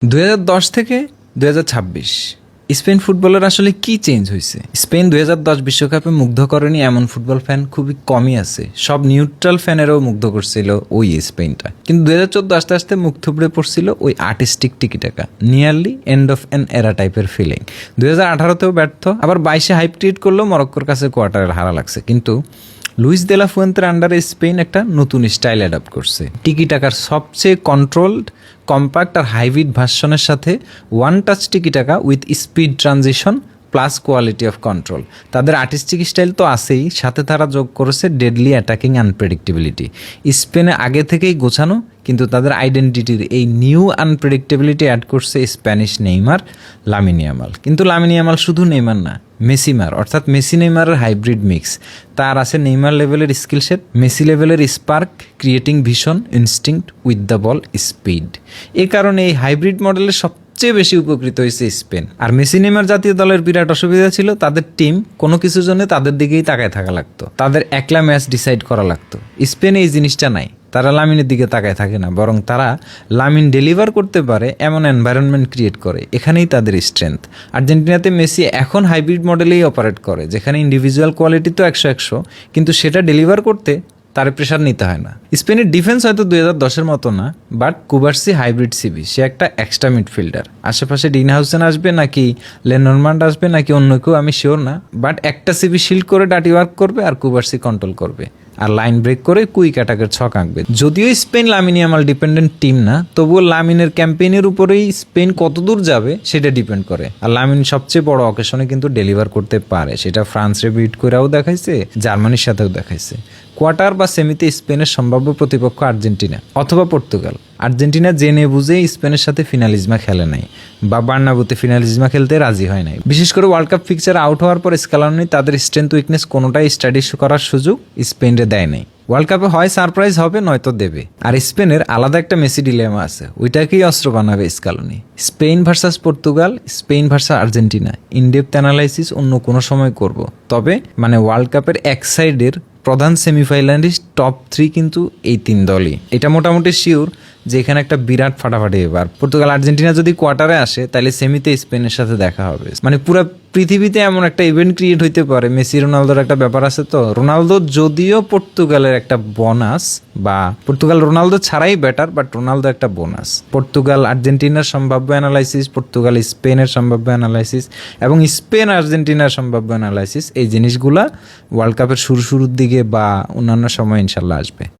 2010 থেকে 2026 স্পেন ফুটবলের আসলে কি চেঞ্জ হয়েছে? স্পেন 2010 বিশ্বকাপে মুগ্ধ করেনি এমন ফুটবল ফ্যান খুবই কমই আছে। সব নিউট্রাল ফ্যানেরও মুগ্ধ করছিল ওই স্পেনটা, কিন্তু 2014 আস্তে আস্তে মুখ থুবড়ে পড়ছিল ওই artistic tiki taka, nearly end of an এরা টাইপের ফিলিং। 2018তেও ব্যর্থ, আবার 22-এ হাইপ ক্রিয়েট করলেও মরক্কোর কাছে কোয়ার্টারের হারা লাগছে। কিন্তু লুইস দে লা ফুয়েন্তের আন্ডারে স্পেন একটা নতুন স্টাইল অ্যাডাপ্ট করছে। টিকি টাকার সবচেয়ে কন্ট্রোলড, কম্প্যাক্ট আর হাইব্রিড ভার্সনের সাথে ওয়ান টাচ টিকি টাকা with speed transition plus quality of control. তাদের আর্টিস্টিক স্টাইল তো আছেই, সাথে তারা যোগ করেছে ডেডলি অ্যাটাকিং আনপ্রেডিক্টেবিলিটি। স্পেনে আগে থেকেই গোছানো, কিন্তু তাদের আইডেন্টিটির এই নিউ আনপ্রেডিক্টেবিলিটি অ্যাড করছে স্প্যানিশ নেইমার, লামিন ইয়ামাল। কিন্তু লামিন ইয়ামাল শুধু নেইমার না, মেসিমার, অর্থাৎ মেসি নেইমারের হাইব্রিড মিক্স। তার আছে নেইমার লেভেলের স্কিল সেট, মেসি লেভেলের spark, creating vision, instinct with the ball, speed. এ কারণে এই হাইব্রিড মডেলের সবচেয়ে বেশি উপকৃত হয়েছে স্পেন। আর মেসি নেইমার জাতীয় দলের বিরাট অসুবিধা ছিল, তাদের টিম কোনো কিছুর জন্য তাদের দিকেই তাকায় থাকা লাগতো, তাদের একলা ম্যাচ ডিসাইড করা লাগতো। স্পেনে এই জিনিসটা নাই, তারা লামিনের দিকে তাকায় থাকে না, বরং তারা লামিন ডেলিভার করতে পারে এমন এনভায়রনমেন্ট ক্রিয়েট করে। এখানেই তাদের স্ট্রেংথ। আর্জেন্টিনাতে মেসি এখন হাইব্রিড মডেলেই অপারেট করে, যেখানে ইন্ডিভিজুয়াল কোয়ালিটি তো 100-100, কিন্তু সেটা ডেলিভার করতে তার প্রেশার নিতে হয় না। স্পেনের ডিফেন্স হয়তো 2010-এর মতো না, বাট কুবার্সি হাইব্রিড সিবি, সে একটা এক্সট্রা মিডফিল্ডার। আশেপাশে ডিন হাউসেন আসবে নাকি লেনরমান্ড আসবে নাকি অন্য কেউ আমি শিওর না, বাট একটা সিবি শিল্ড করে ডাটি ওয়ার্ক করবে আর কুবার্সি কন্ট্রোল করবে আর লাইন ব্রেক করে কুইক অ্যাটাকের ছক আঁকবে। যদিও Spain Lamine Yamal dependent team না, তবুও লামিনের ক্যাম্পেইনের উপরেই স্পেন কতদূর যাবে সেটা ডিপেন্ড করে। আর লামিন সবচেয়ে বড় অকেশনে কিন্তু ডেলিভার করতে পারে, সেটা ফ্রান্সে বিট করেও দেখাইছে, জার্মানির সাথেও দেখাইছে। কোয়ার্টার বা সেমিতে স্পেনের সম্ভাব্য প্রতিপক্ষ আর্জেন্টিনা অথবা পর্তুগাল। আর্জেন্টিনা জেনে বুঝে স্পেনের সাথে ফিনালিজমা খেলে নাই, বা বার্নাবুতে ফিনালিজমা খেলতে রাজি হয় নাই। বিশেষ করে ওয়ার্ল্ড কাপ ফিক্সার আউট হওয়ার পর স্কালানি তাদের স্ট্রেংথ উইকনেস কোনোটাই স্টাডি করার সুযোগ স্পেনরে দেয় নাই। ওয়ার্ল্ড কাপে হয় সারপ্রাইজ হবে, নয়তো দেবে। আর স্পেনের আলাদা একটা মেসি ডিলেমা আছে, ওইটাকেই অস্ত্র বানাবে Scaloni. Spain versus Portugal, Spain versus Argentina in-depth analysis অন্য কোনো সময় করব। তবে ওয়ার্ল্ড কাপের এক সাইডের প্রধান সেমিফাইনালিস্ট টপ 3 কিন্তু এই 3 দলই। এটা মোটামুটি শিওর যে এখানে একটা বিরাট ফাটাফাটি। এবার পর্তুগাল আর্জেন্টিনা যদি কোয়ার্টারে আসে, তাহলে সেমিতে স্পেনের সাথে দেখা হবে। পুরো পৃথিবীতে এমন একটা ইভেন্ট ক্রিয়েট হইতে পারে। মেসি রোনালদোর একটা ব্যাপার আছে তো, রোনালদো যদিও পর্তুগালের একটা বোনাস, বা পর্তুগাল রোনালদো ছাড়াই বেটার, বাট রোনালদো একটা বোনাস। পর্তুগাল আর্জেন্টিনার সম্ভাব্য অ্যানালাইসিস, পর্তুগাল স্পেনের সম্ভাব্য অ্যানালাইসিস এবং স্পেন আর্জেন্টিনার সম্ভাব্য অ্যানালাইসিস, এই জিনিসগুলা ওয়ার্ল্ড কাপের শুরুর দিকে বা অন্যান্য সময় ইনশাল্লাহ আসবে।